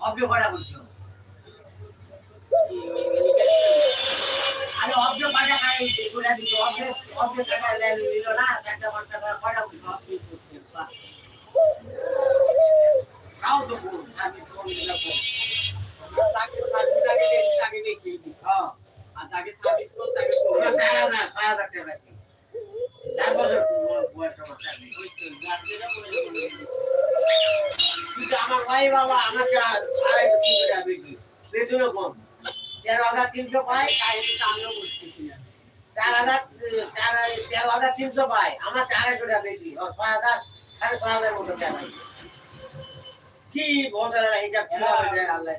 অব্য কটা বলছো আরে অব্য কটা খাই এগুলা দিল অব্য টাকা নিল না 4 টাকা কটা বলছো তাও তো কোন আমি তো নিলাম তাকে সার্ভিস আগে বেশি হ্যাঁ আর তাকে সার্ভিস কোন তাকে পুরো 4000 টাকা বেশি 4 বছর বয়স সমস্যা নেই ওই তো যাত্রীরা বলে কিন্তু আমার ভাই বাবা আমাকে 250 টাকা বেশি বেতনও কম 13,300 পাই কাহিনীটা আমিও বুঝতেছি না 13,300 পাই আমার 400 টাকা বেশি 6,000 6,500 মতো টাকা কি বলতে হিসাব কিভাবে আল্লাহ